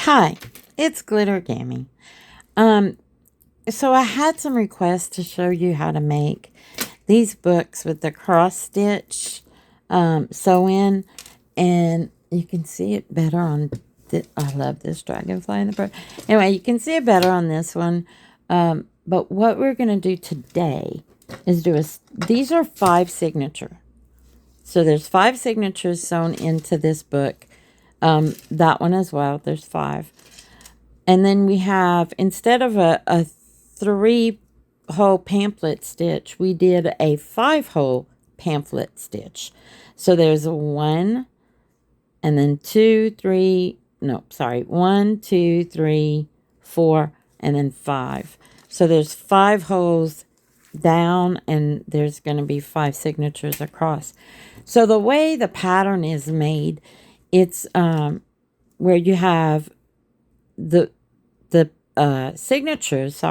Hi, it's Glitter Gammy. Um, so I had some requests to show you how to make these books with the cross stitch sew in, and you can see it better on. I love this dragonfly in the bird. Anyway, you can see it better on this one. But what we're gonna do today is These are 5 signature. So there's 5 signatures sewn into this book. That one as well. There's 5. And then we have, instead of a 3-hole pamphlet stitch, we did a 5-hole pamphlet stitch. So there's a 1, and then 2, 3, no, sorry, 1, 2, 3, 4, and then 5. So there's 5 holes down, and there's going to be 5 signatures across. So the way the pattern is made, it's where you have the signatures,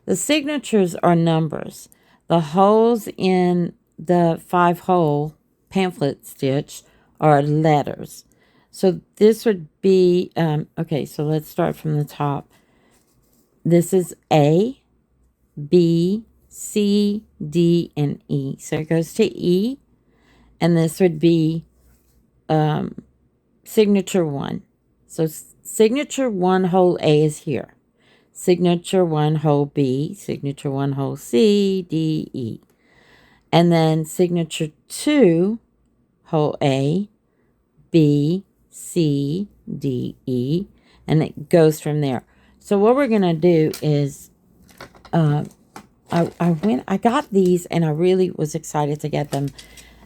the signatures are numbers. The holes in the 5-hole pamphlet stitch are letters. So this would be, okay, so let's start from the top. This is A, B, C, D, and E. So it goes to E, and this would be signature 1. So signature 1 hole A is here. Signature 1 hole B, signature 1 hole C, D, E. And then signature 2 hole A, B, C, D, E. And it goes from there. So what we're going to do is, I got these and I really was excited to get them.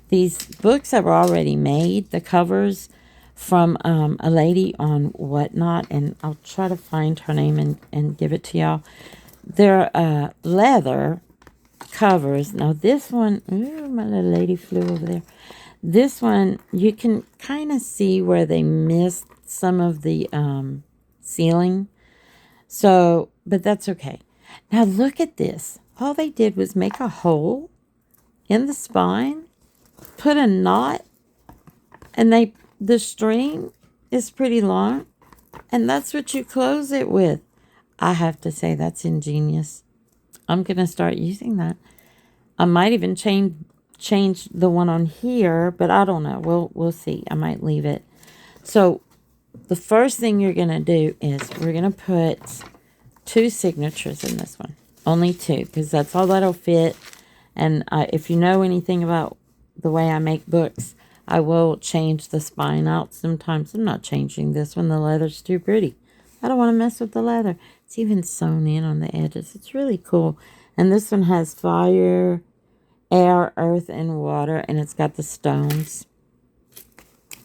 These books that were already made, the covers, from a lady on Whatnot, and I'll try to find her name and give it to y'all. They're leather covers. Now this one, ooh, my little lady flew over there. This one, you can kind of see where they missed some of the ceiling. So, but that's okay. Now look at this. All they did was make a hole in the spine, put a knot, and the string is pretty long, and that's what you close it with. I have to say that's ingenious. I'm going to start using that. I might even change the one on here, but I don't know. We'll see. I might leave it. So the first thing you're going to do is we're going to put 2 signatures in this one. Only 2, because that's all that'll fit. And if you know anything about the way I make books, I will change the spine out sometimes. I'm not changing this one. The leather's too pretty. I don't want to mess with the leather. It's even sewn in on the edges. It's really cool. And this one has fire, air, earth, and water. And it's got the stones.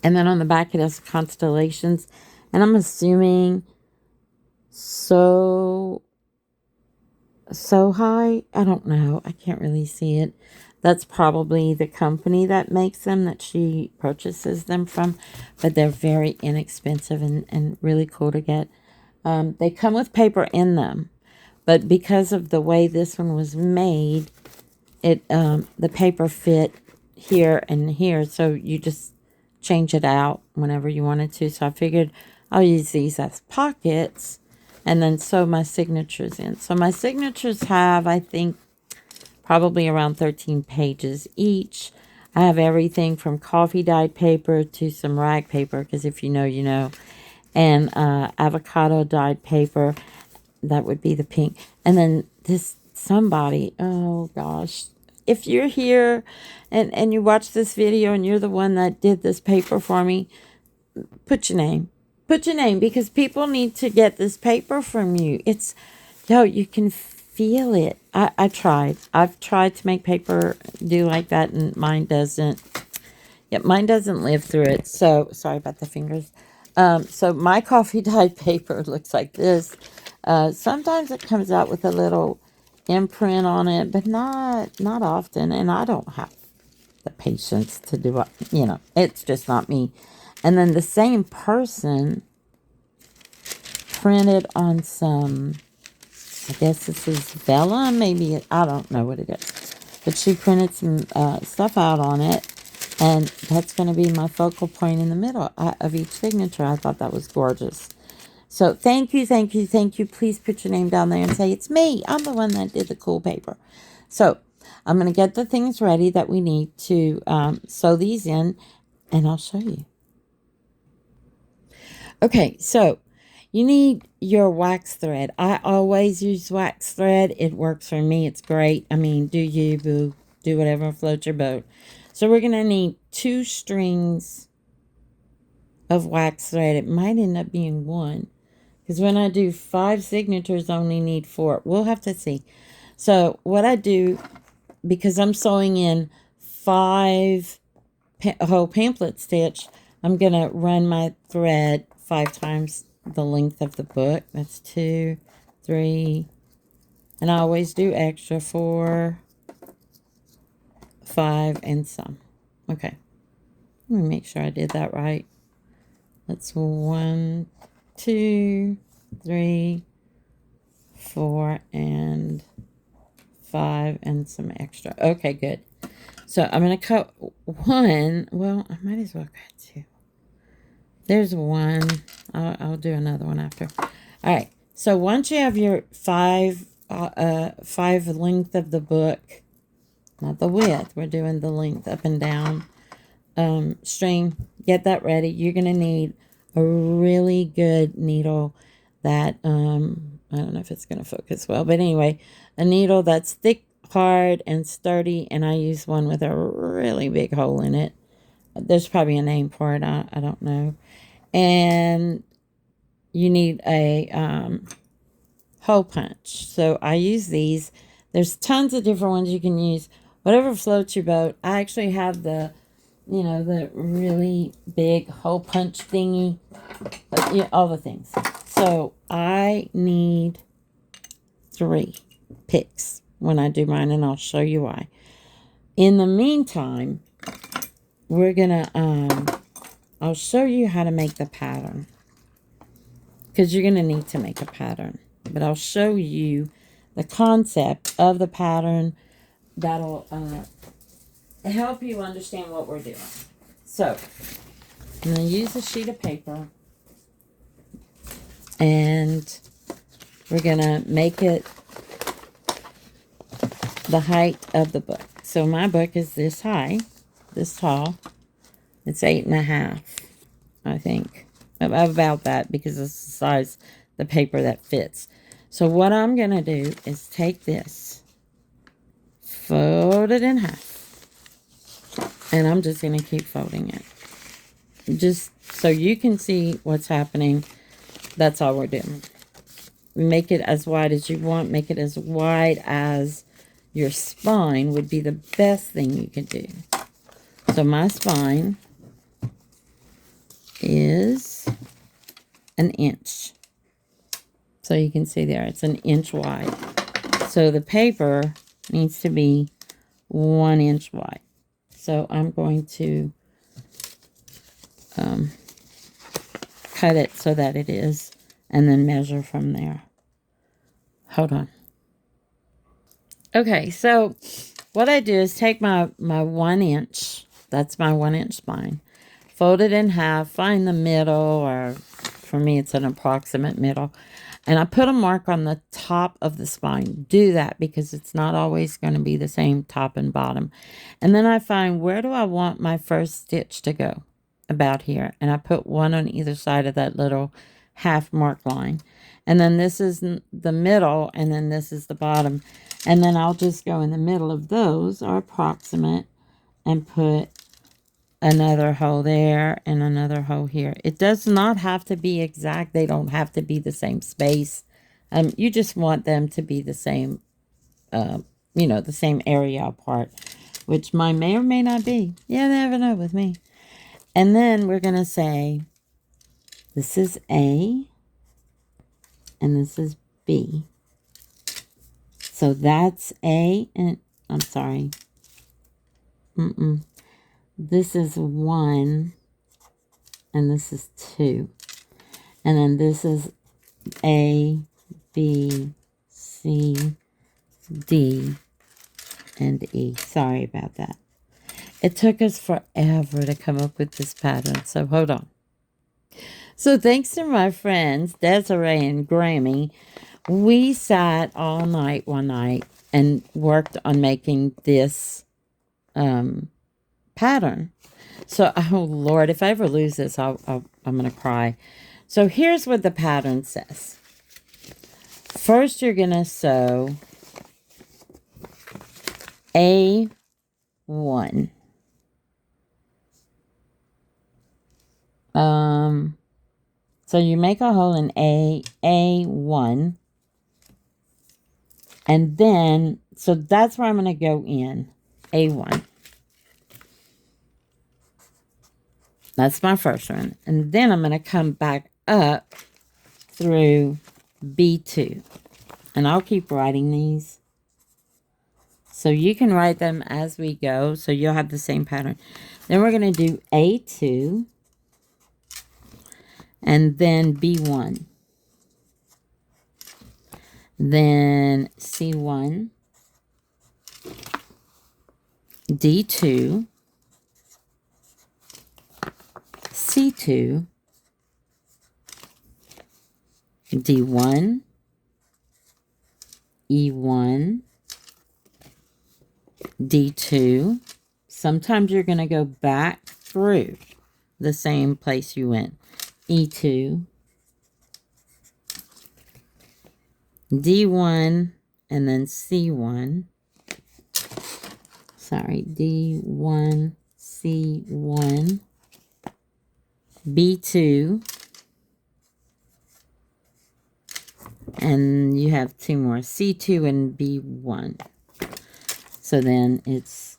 And then on the back it has constellations. And I'm assuming so high. I don't know. I can't really see it. That's probably the company that makes them, that she purchases them from. But they're very inexpensive and really cool to get. They come with paper in them. But because of the way this one was made, the paper fit here and here. So you just change it out whenever you wanted to. So I figured I'll use these as pockets and then sew my signatures in. So my signatures have, I think, probably around 13 pages each. I have everything from coffee dyed paper to some rag paper, because if you know, you know, and avocado dyed paper. That would be the pink. And then somebody, oh gosh, if you're here and you watch this video and you're the one that did this paper for me, put your name. Put your name, because people need to get this paper from you. You can feel it. I've tried to make paper do like that, and mine doesn't. Yep, mine doesn't live through it. So sorry about the fingers. So my coffee dyed paper looks like this. Sometimes it comes out with a little imprint on it, but not often. And I don't have the patience to do it. It's just not me. And then the same person printed on some, I guess this is vellum, maybe, I don't know what it is. But she printed some stuff out on it, and that's going to be my focal point in the middle of each signature. I thought that was gorgeous. So thank you, thank you, thank you. Please put your name down there and say, it's me. I'm the one that did the cool paper. So I'm going to get the things ready that we need to sew these in, and I'll show you. Okay, so you need your wax thread. I always use wax thread. It works for me. It's great. I mean, do you, boo. Do whatever floats your boat. So we're going to need 2 strings of wax thread. It might end up being 1. Because when I do 5 signatures, I only need 4. We'll have to see. So what I do, because I'm sewing in 5 whole pamphlet stitch, I'm going to run my thread 5 times the length of the book. That's 2, 3, and I always do extra 4, 5, and some. Okay. Let me make sure I did that right. That's 1, 2, 3, 4, and 5, and some extra. Okay, good. So I'm going to cut 1. Well, I might as well cut 2. There's 1. I'll do another one after. All right. So once you have your 5 length of the book, not the width, we're doing the length up and down string, get that ready. You're going to need a really good needle that, I don't know if it's going to focus well, but anyway, a needle that's thick, hard, and sturdy, and I use one with a really big hole in it. There's probably a name for it. I don't know. And you need a hole punch. So I use these. There's tons of different ones you can use. Whatever floats your boat. I actually have the, the really big hole punch thingy. But, yeah, all the things. So I need 3 picks when I do mine, and I'll show you why. In the meantime, we're gonna I'll show you how to make the pattern, because you're gonna need to make a pattern, but I'll show you the concept of the pattern that'll help you understand what we're doing. So I'm gonna use a sheet of paper, and we're gonna make it the height of the book. So my book is this high, this tall. It's 8.5, I think. About that, because it's the size the paper that fits. So what I'm going to do is take this, fold it in half, and I'm just going to keep folding it. Just so you can see what's happening. That's all we're doing. Make it as wide as you want. Make it as wide as your spine would be the best thing you can do. So my spine is 1 inch. So you can see there, it's 1 inch wide. So the paper needs to be 1 inch wide. So I'm going to cut it so that it is, and then measure from there. Hold on. Okay, so what I do is take my 1 inch, that's my 1 inch spine, fold it in half, find the middle, or for me it's an approximate middle, and I put a mark on the top of the spine. Do that because it's not always going to be the same top and bottom. And then I find, where do I want my first stitch to go? About here. And I put 1 on either side of that little half mark line. And then this is the middle, and then this is the bottom. And then I'll just go in the middle of those, or approximate, and put another hole there and another hole here. It does not have to be exact. They don't have to be the same space. You just want them to be the same, the same area apart, which mine may or may not be. You never know with me. And then we're going to say, this is A, and this is B. So that's A, and I'm sorry. This is 1, and this is 2. And then this is A, B, C, D, and E. Sorry about that. It took us forever to come up with this pattern, so hold on. So thanks to my friends, Desiree and Grammy, we sat all night one night and worked on making this pattern. So, oh Lord, if I ever lose this, I'm going to cry. So here's what the pattern says. First, you're going to sew A1. So you make a hole in A1. And then, so that's where I'm going to go in, A1. That's my first one. And then I'm going to come back up through B2. And I'll keep writing these. So you can write them as we go. So you'll have the same pattern. Then we're going to do A2. And then B1. Then C1. D2. C2. D1. E1. D2. Sometimes you're going to go back through the same place you went. E2. D1 and then C1. Sorry, D1, C1. B2. And you have two more, C2 and B1. So then it's,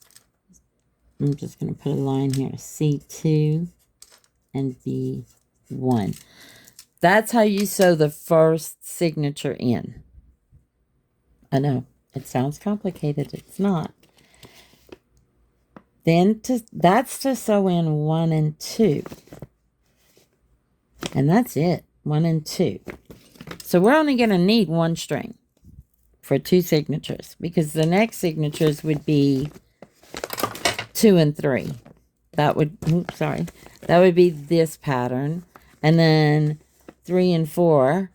I'm just going to put a line here, C2 and B1. That's how you sew the first signature in. I know, it sounds complicated. It's not. Then that's to sew in 1 and 2. And that's it, 1 and 2. So we're only going to need one string for 2 signatures, because the next signatures would be 2 and 3. That would, oops, sorry. That would be this pattern. And then 3 and 4.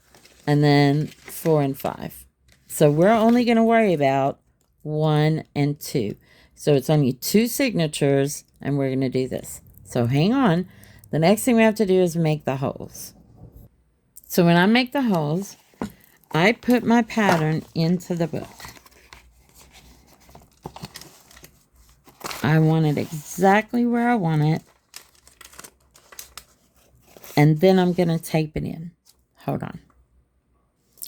And then 4 and 5. So we're only going to worry about 1 and 2. So it's only 2 signatures, and we're going to do this. So hang on. The next thing we have to do is make the holes. So when I make the holes, I put my pattern into the book. I want it exactly where I want it. And then I'm going to tape it in. Hold on.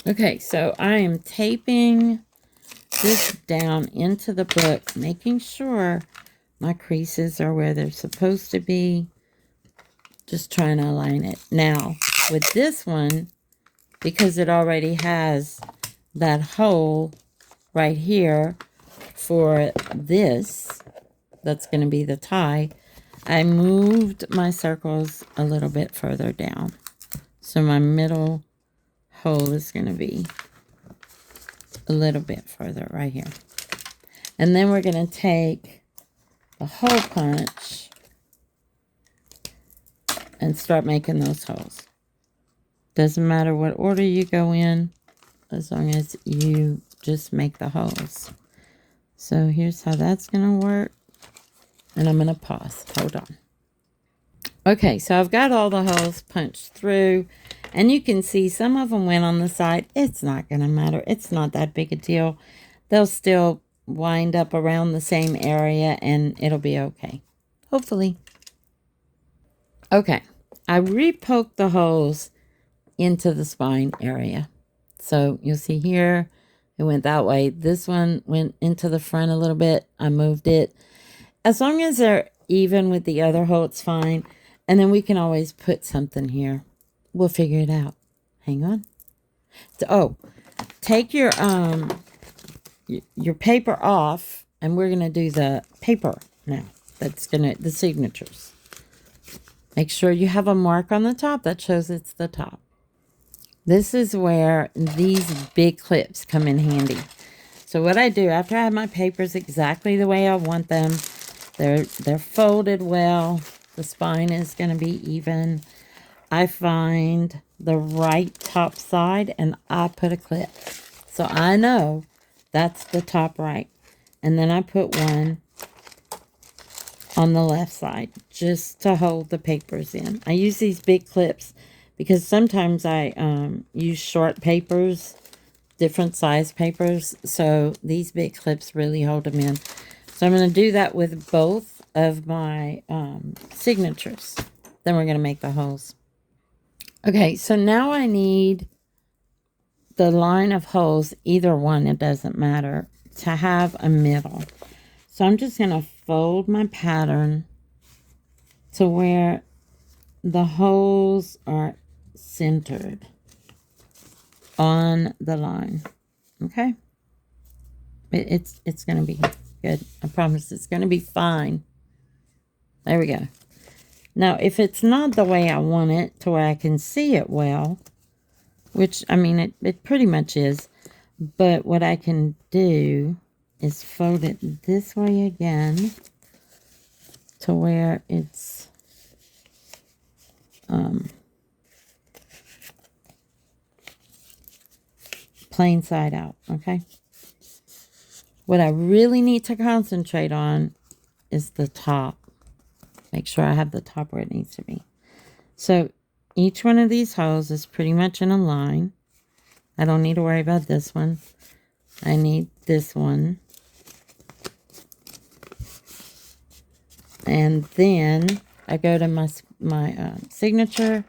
Okay, so I am taping this down into the book, making sure my creases are where they're supposed to be. Just trying to align it. Now, with this one, because it already has that hole right here for this, that's going to be the tie, I moved my circles a little bit further down. So my middle hole is going to be a little bit further right here. And then we're going to take a hole punch and start making those holes. Doesn't matter what order you go in, as long as you just make the holes. So here's how that's going to work. And I'm going to pause. Hold on. Okay, so I've got all the holes punched through. And you can see some of them went on the side. It's not going to matter. It's not that big a deal. They'll still wind up around the same area and it'll be okay. Hopefully. Okay, I re-poked the holes into the spine area. So you'll see here, it went that way. This one went into the front a little bit. I moved it. As long as they're even with the other hole, it's fine. And then we can always put something here. We'll figure it out. Hang on. So, oh, take your paper off, and we're going to do the paper now. That's going to, the signatures. Make sure you have a mark on the top that shows it's the top. This is where these big clips come in handy. So what I do, after I have my papers exactly the way I want them, they're folded well. The spine is going to be even. I find the right top side and I put a clip. So I know that's the top right. And then I put one on the left side just to hold the papers in. I use these big clips because sometimes I use short papers, different size papers. So these big clips really hold them in. So I'm going to do that with both of my signatures. Then we're going to make the holes. Okay, so now I need the line of holes, either one, it doesn't matter, to have a middle. So I'm just going to fold my pattern to where the holes are centered on the line. Okay? It's going to be good. I promise it's going to be fine. There we go. Now, if it's not the way I want it to where I can see it well, which, I mean, it pretty much is, but what I can do is fold it this way again to where it's plain side out, okay? What I really need to concentrate on is the top. Make sure I have the top where it needs to be. So each one of these holes is pretty much in a line. I don't need to worry about this one. I need this one. And then I go to my signature.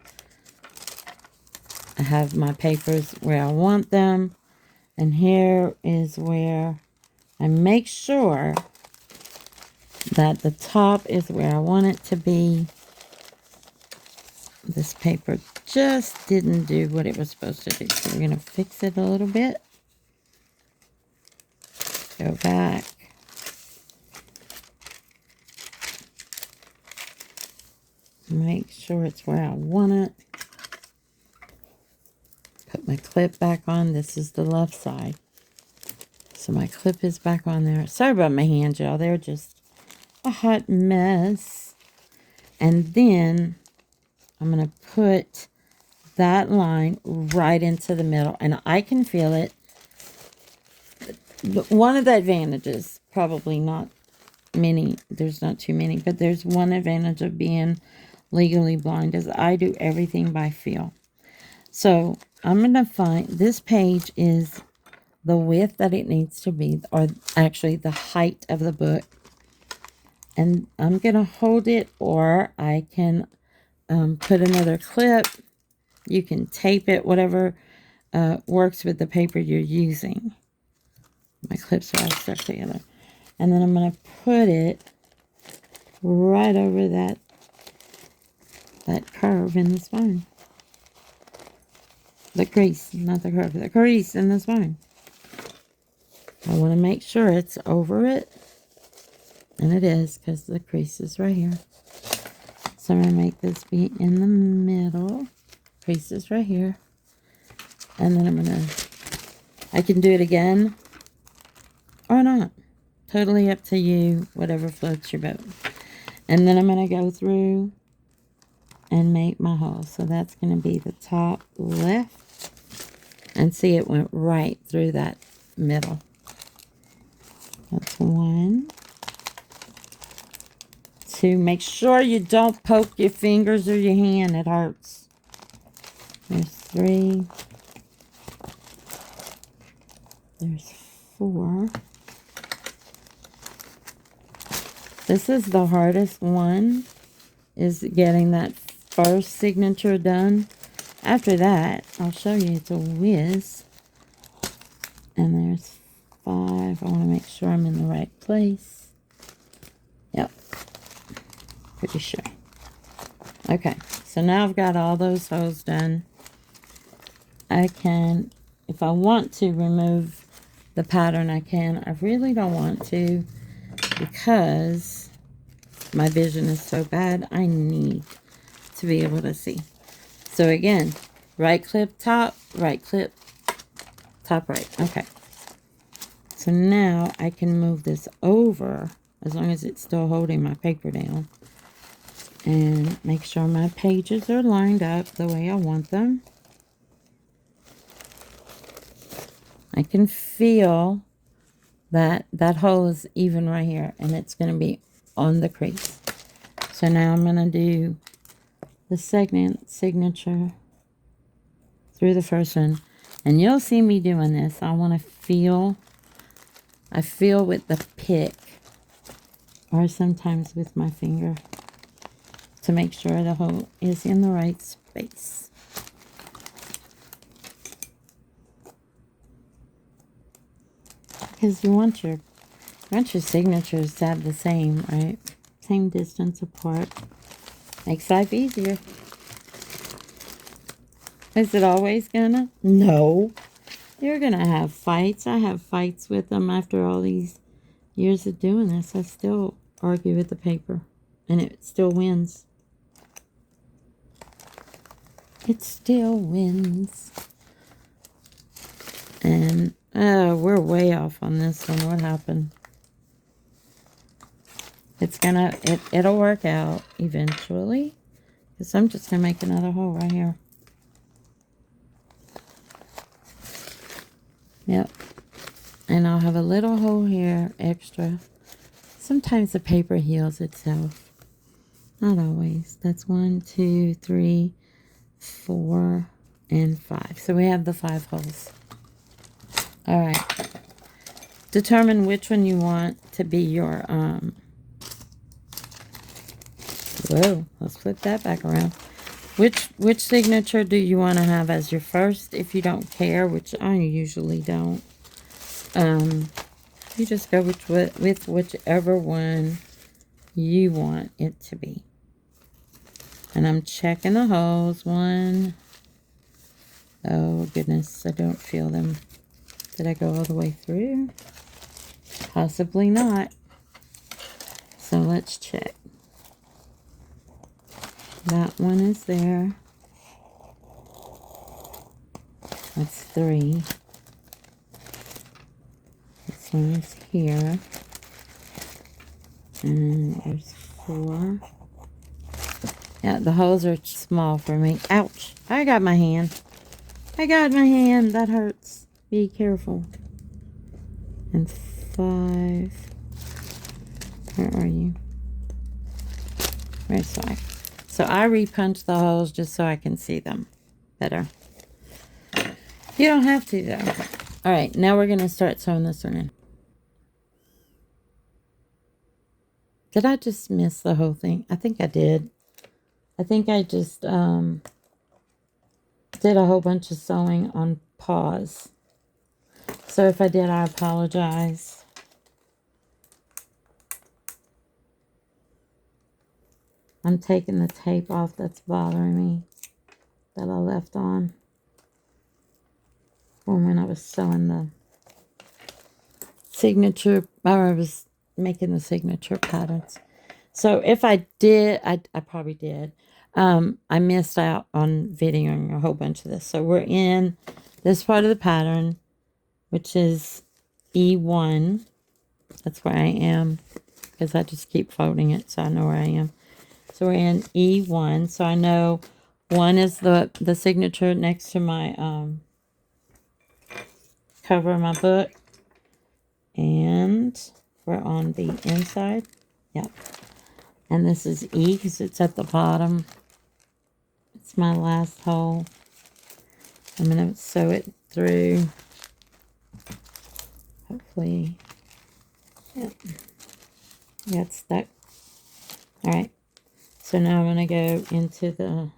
I have my papers where I want them. And here is where I make sure that the top is where I want it to be. This paper just didn't do what it was supposed to do. So we're going to fix it a little bit. Go back. Make sure it's where I want it. Put my clip back on. This is the left side. So my clip is back on there. Sorry about my hands, y'all. They're just a hot mess. And then I'm going to put that line right into the middle. And I can feel it. One of the advantages, probably not many, there's not too many, but there's one advantage of being legally blind is I do everything by feel. So I'm going to find, this page is the width that it needs to be, or actually the height of the book. And I'm going to hold it, or I can put another clip. You can tape it, whatever works with the paper you're using. My clips are all stuck together. And then I'm going to put it right over that curve in the spine. The crease, not the curve, the crease in the spine. I want to make sure it's over it. And it is, because the crease is right here. So I'm going to make this be in the middle. Crease is right here. And then I'm going to, I can do it again or not. Totally up to you, whatever floats your boat. And then I'm going to go through and make my hole. So that's going to be the top left. And see, it went right through that middle. That's 1, 2. Make sure you don't poke your fingers or your hand. It hurts. There's 3. There's 4. This is the hardest one, is getting that first signature done. After that, I'll show you, it's a whiz. And there's 5. I want to make sure I'm in the right place. Yep. Pretty sure. Okay, so now I've got all those holes done. I can, if I want to remove the pattern, I can. I really don't want to, because my vision is so bad. I need to be able to see. So again, right clip top, right clip top right. Okay. So now I can move this over, as long as it's still holding my paper down. and make sure my pages are lined up the way I want them. I can feel that that hole is even right here, and it's going to be on the crease. So now I'm going to do the second signature through the first one, and you'll see me doing this. I want to feel, I feel with the pick, or sometimes with my finger, to make sure the hole is in the right space. Because you want your signatures to have the same, right? Same distance apart. Makes life easier. Is it always gonna? No. You're gonna have fights. I have fights with them after all these years of doing this. I still argue with the paper, and it still wins. It still wins. And we're way off on this one. What happened? It'll work out eventually. Because I'm just gonna make another hole right here. Yep. And I'll have a little hole here extra. Sometimes the paper heals itself. Not always. That's 1, 2, 3, 4, and 5. So we have the 5 holes. All right. Determine which one you want to be your, whoa, let's flip that back around. Which signature do you want to have as your first? If you don't care, which I usually don't, you just go with whichever one you want it to be. And I'm checking the holes. 1. Oh, goodness, I don't feel them. Did I go all the way through? Possibly not. So let's check. That one is there. That's 3. This one is here. And there's 4. Yeah, the holes are small for me. Ouch. I got my hand. I got my hand. That hurts. Be careful. And 5. Where are you? Where's 5? So I repunch the holes just so I can see them better. You don't have to, though. All right, now we're going to start sewing this one in. Did I just miss the whole thing? I think I did. I think I just did a whole bunch of sewing on pause. So if I did, I apologize. I'm taking the tape off that's bothering me, that I left on from when I was sewing the signature, or I was making the signature patterns. So if I did, I probably did. I missed out on videoing a whole bunch of this. So we're in this part of the pattern, which is E1. That's where I am, because I just keep folding it so I know where I am. So we're in E1. So I know 1 is the signature next to my cover of my book. And we're on the inside. Yep. And this is E because it's at the bottom. It's my last hole. I'm going to sew it through. Hopefully. Yep. Got stuck. All right. So now I'm going to go into the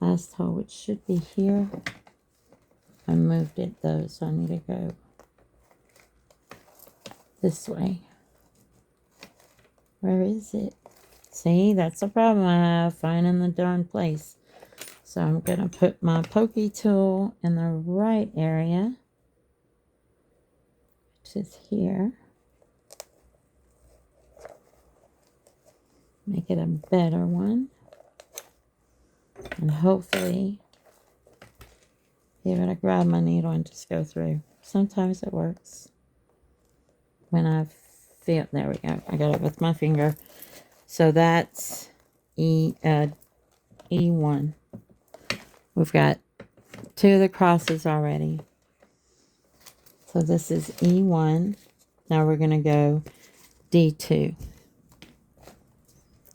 last hole, which should be here. I moved it though, so I need to go this way. Where is it? See, that's the problem I have, finding the darn place. So I'm going to put my pokey tool in the right area, which is here. Make it a better one. And hopefully be able to grab my needle and just go through. Sometimes it works. When I feel, there we go. I got it with my finger. So that's E1. We've got 2 of the crosses already. So this is E1. Now we're going to go D2.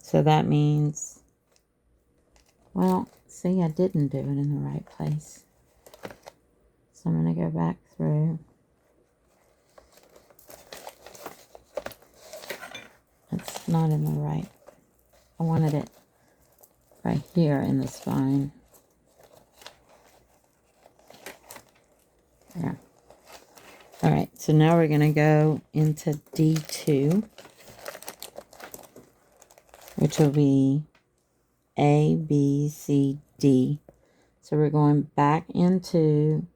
So that means, well, see, I didn't do it in the right place. So I'm going to go back through. It's not in the right. I wanted it right here in the spine. There. All right, so now we're going to go into D2, which will be A, B, C, D. So we're going back into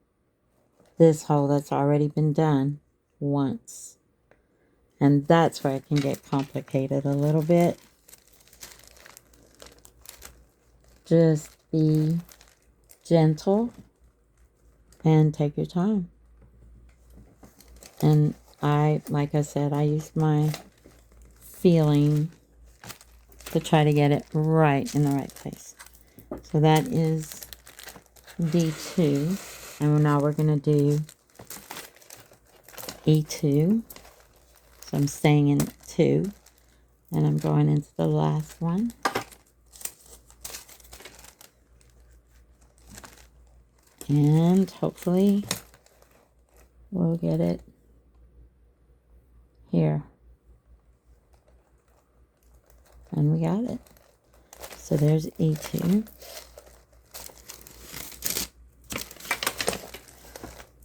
this hole that's already been done once. And that's where it can get complicated a little bit. Just be gentle and take your time. And like I said, I used my feeling to try to get it right in the right place. So that is D2. And now we're going to do E2. So I'm staying in 2. And I'm going into the last one. And hopefully we'll get it here. And we got it. So there's E2.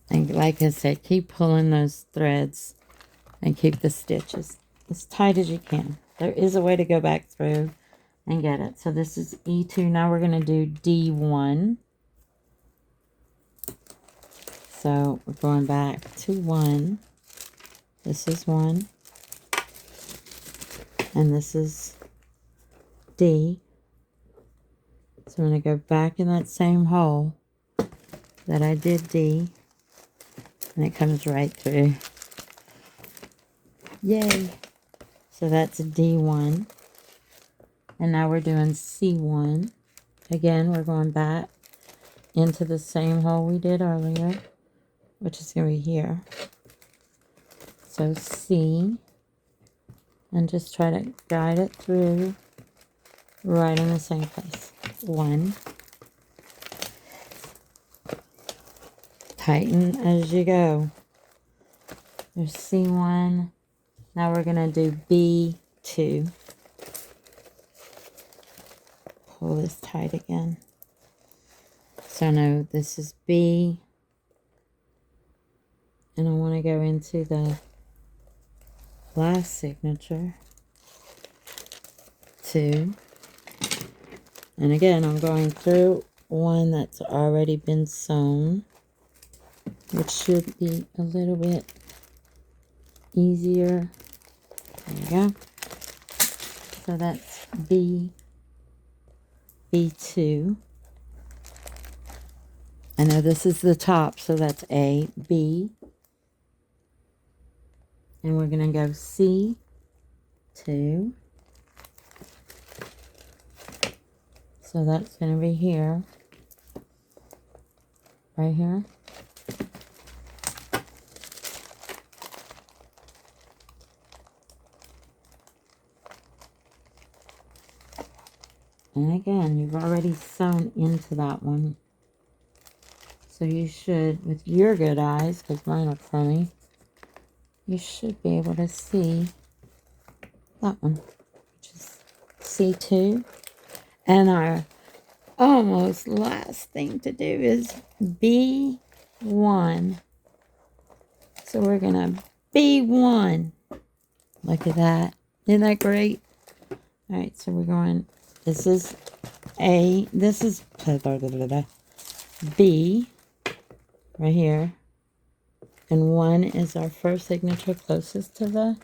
And like I said, keep pulling those threads and keep the stitches as tight as you can. There is a way to go back through and get it. So this is E2. Now we're going to do D1. So we're going back to 1. This is 1. And this is D. So I'm going to go back in that same hole that I did D. And it comes right through. Yay! So that's a D1. And now we're doing C1. Again, we're going back into the same hole we did earlier, which is going to be here. So C. And just try to guide it through right in the same place. 1. Tighten as you go. There's C1. Now we're going to do B2. Pull this tight again. So no, this is B. And I want to go into the last signature. 2. And again, I'm going through one that's already been sewn, which should be a little bit easier. There you go. So that's B, B2. I know this is the top, so that's A, B. And we're going to go C, 2. So that's going to be here. Right here. And again, you've already sewn into that one. So you should, with your good eyes, because mine are crummy, you should be able to see that one, which is C2. And our almost last thing to do is B1. So we're going to B1. Look at that. Isn't that great? All right, so we're going, this is A, this is B, right here. And 1 is our first signature closest to the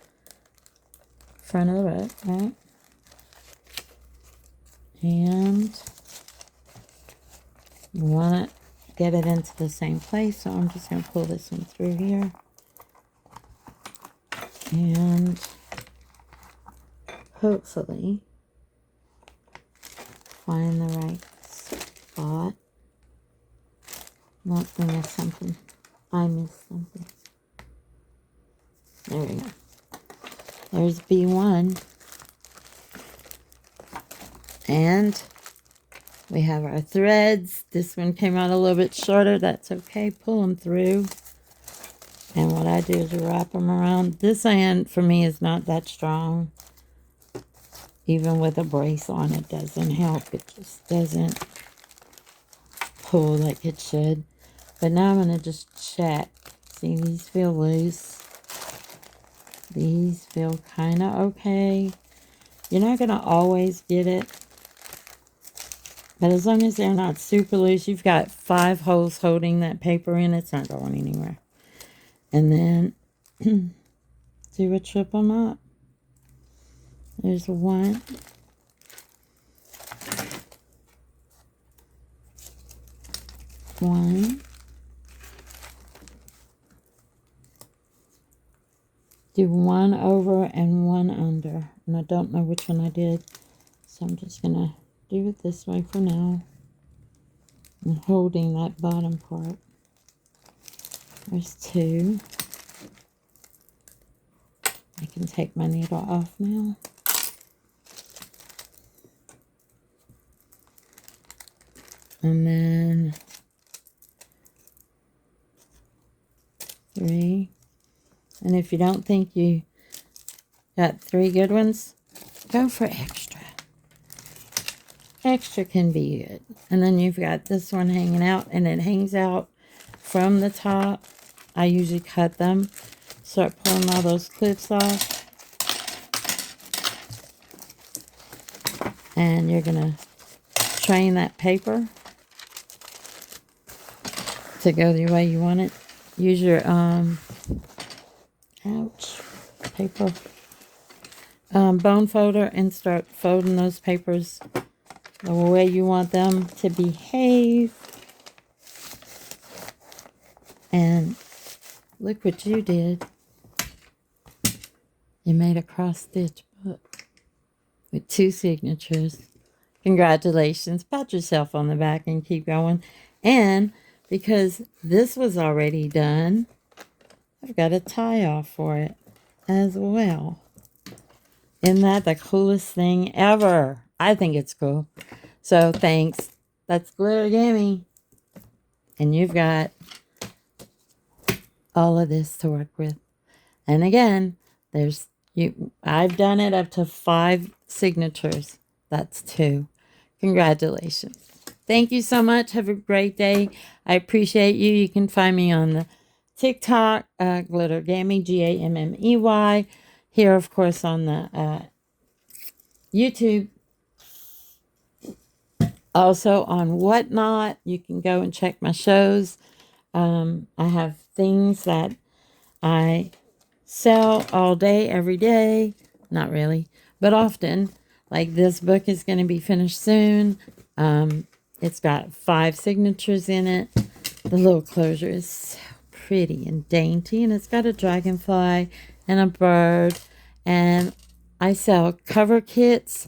front of the book, right? And you want to get it into the same place, so I'm just going to pull this one through here. And hopefully find the right spot. Not gonna miss something. I missed something. There we go. There's B1. And we have our threads. This one came out a little bit shorter. That's okay. Pull them through. And what I do is wrap them around. This end, for me, is not that strong. Even with a brace on, it doesn't help. It just doesn't pull like it should. But now I'm going to just check. See, these feel loose. These feel kind of okay. You're not going to always get it. But as long as they're not super loose, you've got 5 holes holding that paper in. It's not going anywhere. And then do a triple knot. There's 1. Do 1 over and 1 under. And I don't know which one I did. So I'm just going to do it this way for now. I'm holding that bottom part. There's 2. I can take my needle off now. And then 3. And if you don't think you got 3 good ones, go for extra. Extra can be good. And then you've got this one hanging out, and it hangs out from the top. I usually cut them. Start pulling all those clips off. And you're going to train that paper to go the way you want it. Use your, paper bone folder and start folding those papers the way you want them to behave. And look what you did. You made a cross stitch book with 2 signatures. Congratulations. Pat yourself on the back and keep going. And because this was already done, I've got a tie off for it as well. Isn't that the coolest thing ever? I think it's cool. So thanks. That's Glitter Gimme. And you've got all of this to work with. And again, I've done it up to 5 signatures. That's 2. Congratulations. Thank you so much. Have a great day. I appreciate you. You can find me on the TikTok, Glitter Gammy, Gammey. Here, of course, on the YouTube. Also on Whatnot. You can go and check my shows. I have things that I sell all day, every day. Not really, but often. Like this book is going to be finished soon. It's got 5 signatures in it. The little closure is so pretty and dainty. And it's got a dragonfly and a bird. And I sell cover kits.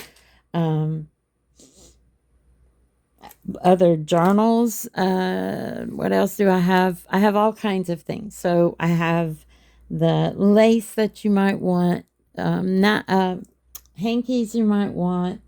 Other journals. What else do I have? I have all kinds of things. So I have the lace that you might want. Hankies you might want.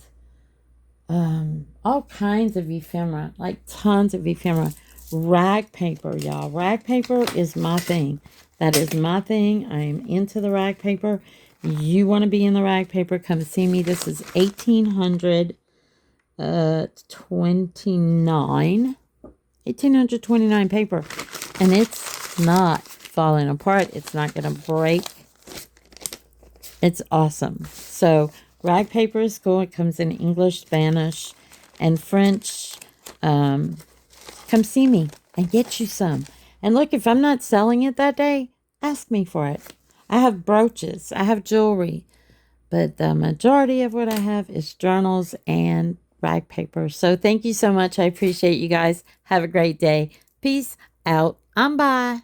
All kinds of ephemera, like tons of ephemera. Rag paper, y'all. Rag paper is my thing. That is my thing. I am into the rag paper. You want to be in the rag paper, come see me. This is 1829 paper. And it's not falling apart. It's not going to break. It's awesome. So rag paper is cool. It comes in English, Spanish, and French. Come see me and get you some. And look, if I'm not selling it that day, ask me for it. I have brooches. I have jewelry. But the majority of what I have is journals and rag paper. So thank you so much. I appreciate you guys. Have a great day. Peace out. Bye.